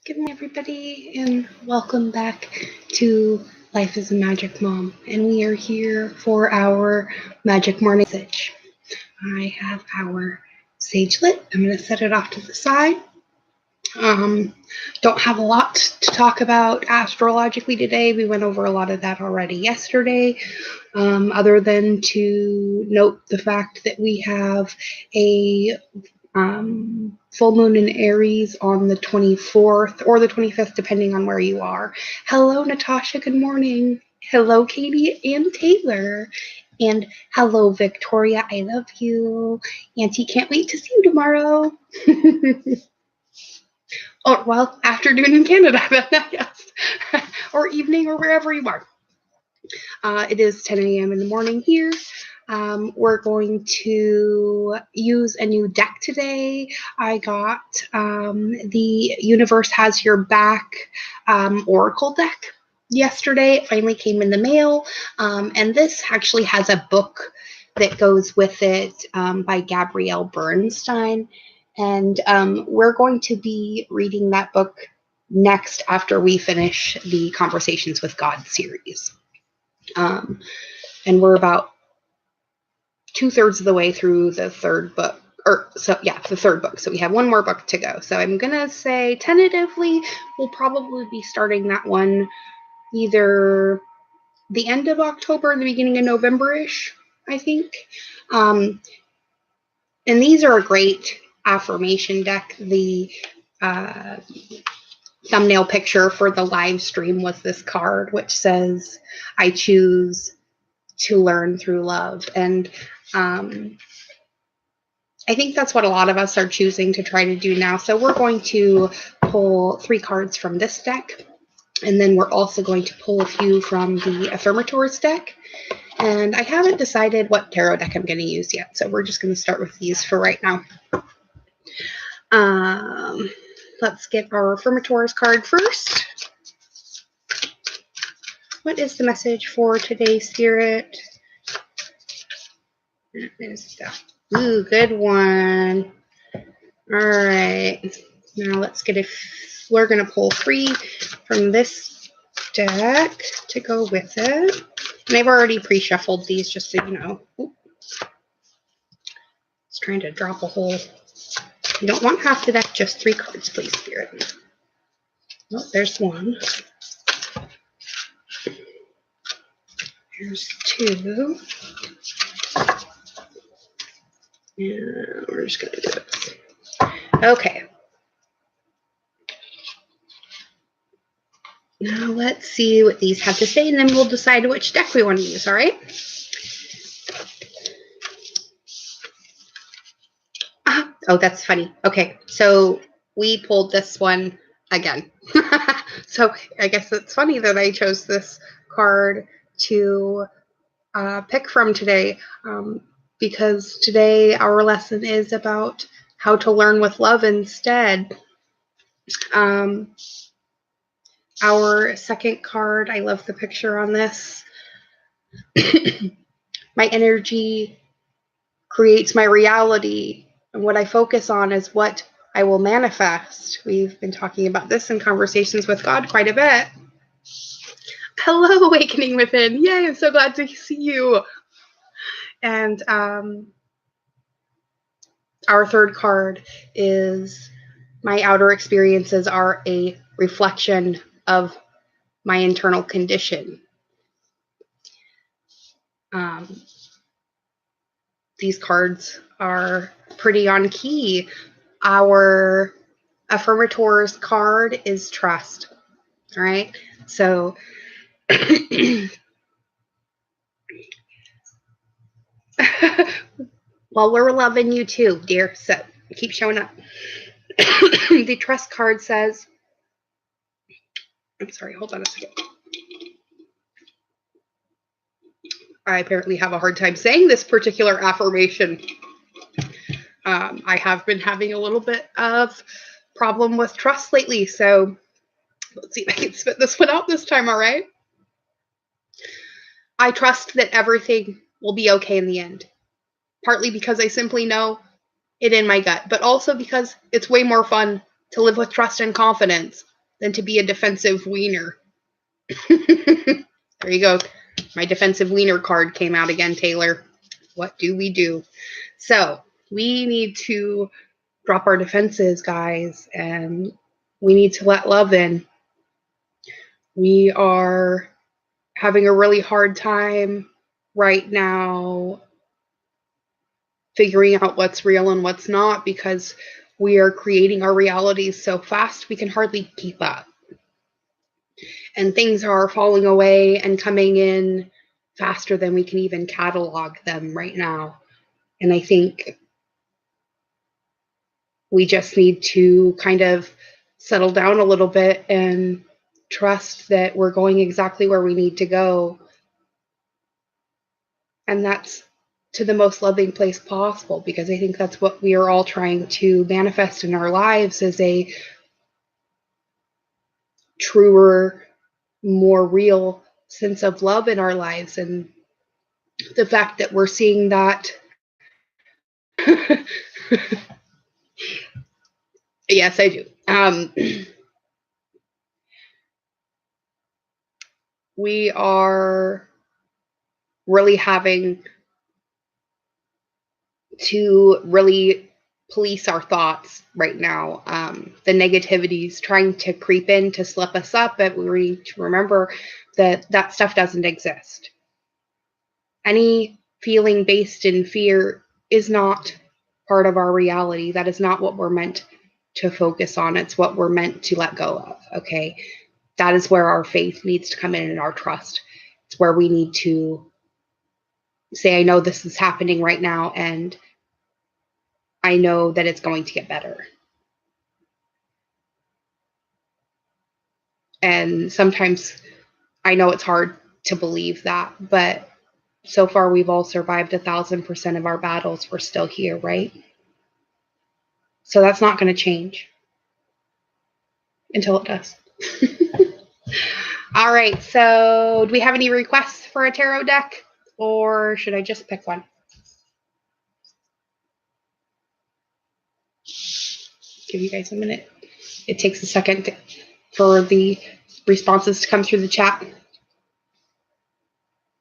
Good morning, everybody, and welcome back to Life as a Magic Mom. And we are here for our Magic Morning Message. I have our sage lit. I'm going to set it off to the side. Don't have a lot to talk about astrologically today. We went over a lot of that already yesterday, other than to note the fact that we have a full moon in Aries on the 24th or the 25th, depending on where you are. Hello, Natasha. Good morning. Hello, Katie and Taylor. And hello, Victoria. I love you. Auntie, can't wait to see you tomorrow. Oh, well, afternoon in Canada, then, I guess. Or evening, or wherever you are. It is 10 a.m. in the morning here. We're going to use a new deck today. I got the Universe Has Your Back Oracle deck yesterday. It finally came in the mail. And this actually has a book that goes with it by Gabrielle Bernstein. And we're going to be reading that book next after we finish the Conversations with God series. And we're about 2/3 of the way through the third book, the third book. So we have one more book to go. So I'm gonna say tentatively we'll probably be starting that one either the end of October or the beginning of November-ish, I think. And these are a great affirmation deck. The thumbnail picture for the live stream was this card, which says, "I choose to learn through love." And I think that's what a lot of us are choosing to try to do now. So we're going to pull 3 cards from this deck, and then we're also going to pull a few from the Affirmators deck. And I haven't decided what tarot deck I'm going to use yet, so we're just going to start with these for right now. Let's get our Affirmators card first. What is the message for today's Spirit? That is the ooh, good one. All right. Now let's get we're going to pull 3 from this deck to go with it. And I've already pre-shuffled these just so you know. Ooh. It's trying to drop a hole. You don't want half the deck, just 3 cards, please, Spirit. Oh, there's 1. There's 2. And we're just going to do this. Okay. Now let's see what these have to say, and then we'll decide which deck we want to use, all right? Oh, that's funny. Okay, so we pulled this one again. So I guess it's funny that I chose this card to pick from today, because today our lesson is about how to learn with love instead. Our second card, I love the picture on this. My energy creates my reality, and what I focus on is what I will manifest. We've been talking about this in Conversations with God quite a bit. Hello, Awakening Within. Yay, I'm so glad to see you. And our third card is my outer experiences are a reflection of my internal condition. These cards are pretty on key. Our Affirmators card is trust. All right. So well, we're loving you too, dear. So keep showing up. The trust card says, I'm sorry, hold on a second. I apparently have a hard time saying this particular affirmation. I have been having a little bit of problem with trust lately, so let's see if I can spit this one out this time, all right? I trust that everything will be okay in the end, partly because I simply know it in my gut, but also because it's way more fun to live with trust and confidence than to be a defensive wiener. There you go. My defensive wiener card came out again, Taylor. What do we do? So we need to drop our defenses, guys, and we need to let love in. We are having a really hard time right now figuring out what's real and what's not because we are creating our realities so fast we can hardly keep up. And things are falling away and coming in faster than we can even catalog them right now. And I think we just need to kind of settle down a little bit and trust that we're going exactly where we need to go. And that's to the most loving place possible, because I think that's what we are all trying to manifest in our lives, is a truer, more real sense of love in our lives. And the fact that we're seeing that yes, I do. We are really having to really police our thoughts right now. The negativity is trying to creep in to slip us up, but we need to remember that that stuff doesn't exist. Any feeling based in fear is not part of our reality. That is not what we're meant to focus on. It's what we're meant to let go of, okay? That is where our faith needs to come in and our trust. It's where we need to say, I know this is happening right now, and I know that it's going to get better. And sometimes I know it's hard to believe that, but so far we've all survived 1,000% of our battles. We're still here, right? So that's not going to change until it does. All right, so do we have any requests for a tarot deck, or should I just pick one? Give you guys a minute. It takes a second for the responses to come through the chat.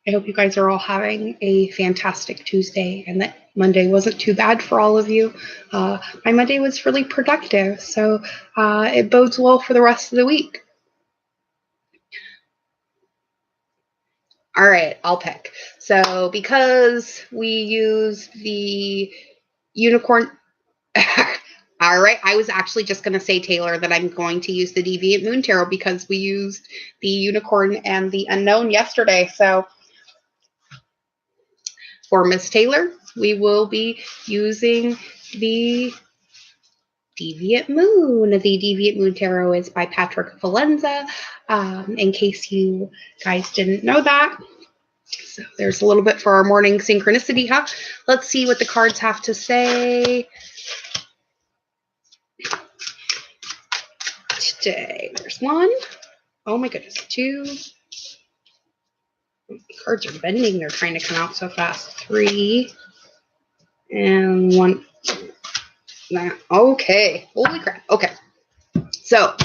I hope you guys are all having a fantastic Tuesday and that Monday wasn't too bad for all of you. My Monday was really productive, so it bodes well for the rest of the week. All right, I'll pick. So because we use the unicorn... All right, I was actually just going to say, Taylor, that I'm going to use the Deviant Moon Tarot because we used the unicorn and the unknown yesterday. So for Miss Taylor, we will be using the Deviant Moon. The Deviant Moon Tarot is by Patrick Valenza, in case you guys didn't know that. So there's a little bit for our morning synchronicity, huh? Let's see what the cards have to say today. There's one. Oh my goodness, two. The cards are bending. They're trying to come out so fast. Three. And one. Okay. Holy crap. Okay. So,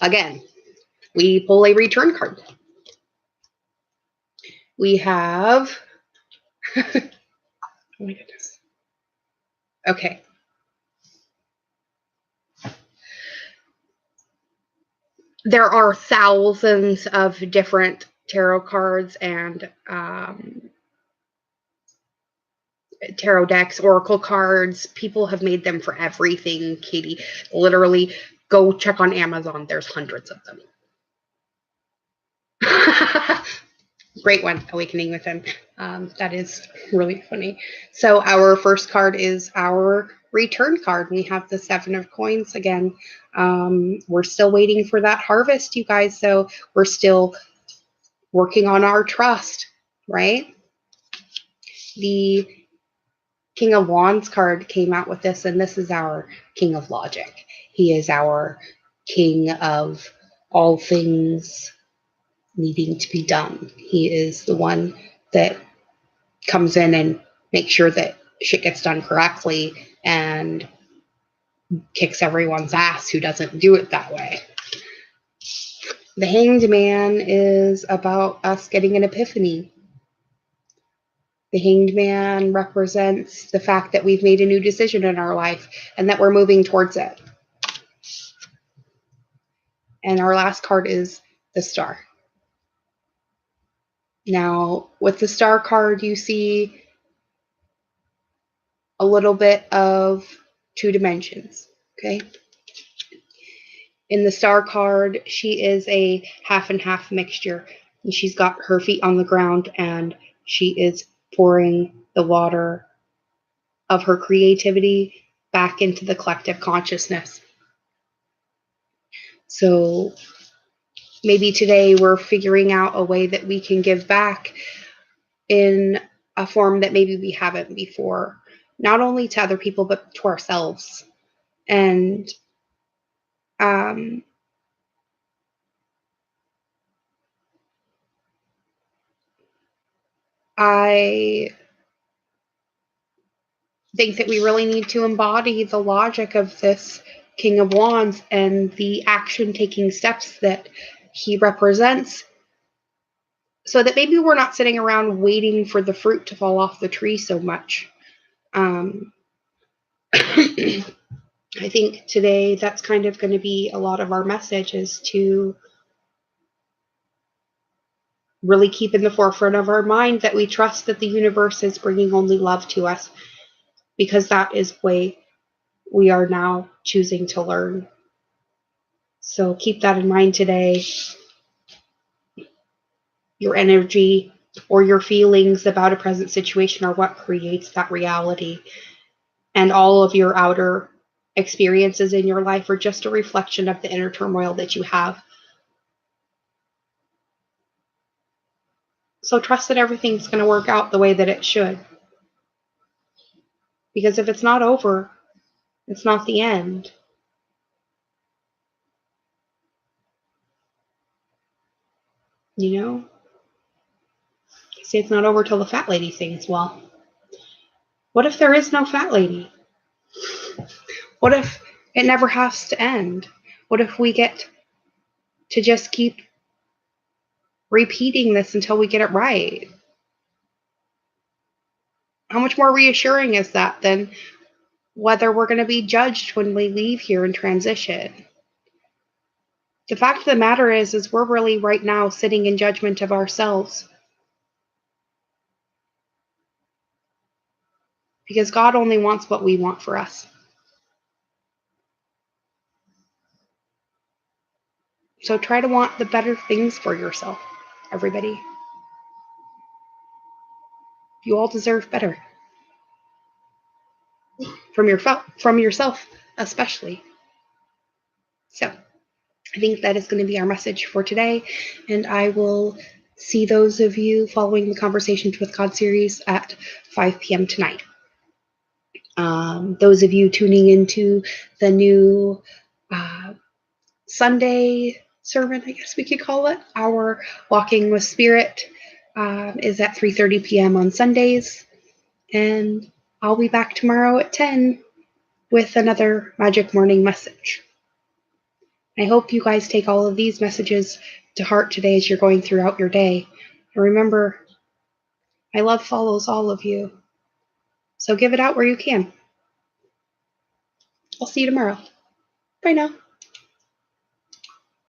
again, we pull a return card. We have... oh my goodness. Okay. There are thousands of different tarot cards and tarot decks, oracle cards. People have made them for everything, Katie. Literally, go check on Amazon. There's hundreds of them. Great one, Awakening Within. That is really funny. So our first card is our return card. We have the 7 of Coins again. We're still waiting for that harvest, you guys. So we're still working on our trust, right? The King of Wands card came out with this, and this is our King of Logic. He is our king of all things needing to be done. He is the one that comes in and makes sure that shit gets done correctly and kicks everyone's ass who doesn't do it that way. The Hanged Man is about us getting an epiphany. The Hanged Man represents the fact that we've made a new decision in our life and that we're moving towards it. And our last card is the Star. Now, with the Star card, you see a little bit of two dimensions, okay? In the Star card, she is a half and half mixture. And she's got her feet on the ground and she is pouring the water of her creativity back into the collective consciousness. So maybe today we're figuring out a way that we can give back in a form that maybe we haven't before, not only to other people, but to ourselves. And I think that we really need to embody the logic of this King of Wands and the action taking steps that he represents, so that maybe we're not sitting around waiting for the fruit to fall off the tree so much. I think today that's kind of going to be a lot of our message, is to really keep in the forefront of our mind that we trust that the universe is bringing only love to us, because that is the way we are now choosing to learn. So keep that in mind today. Your energy or your feelings about a present situation are what creates that reality. And all of your outer experiences in your life are just a reflection of the inner turmoil that you have. So trust that everything's going to work out the way that it should. Because if it's not over, it's not the end. You know? See, it's not over till the fat lady sings. Well, what if there is no fat lady? What if it never has to end? What if we get to just keep repeating this until we get it right? How much more reassuring is that than whether we're going to be judged when we leave here and transition? The fact of the matter is we're really right now sitting in judgment of ourselves. Because God only wants what we want for us. So try to want the better things for yourself, everybody. You all deserve better. From yourself, especially. So I think that is going to be our message for today. And I will see those of you following the Conversations with God series at 5 p.m. tonight. Those of you tuning into the new Sunday sermon, I guess we could call it, our Walking with Spirit is at 3:30 p.m. on Sundays. And I'll be back tomorrow at 10 with another Magic Morning message. I hope you guys take all of these messages to heart today as you're going throughout your day. And remember, my love follows all of you. So give it out where you can. I'll see you tomorrow. Bye now.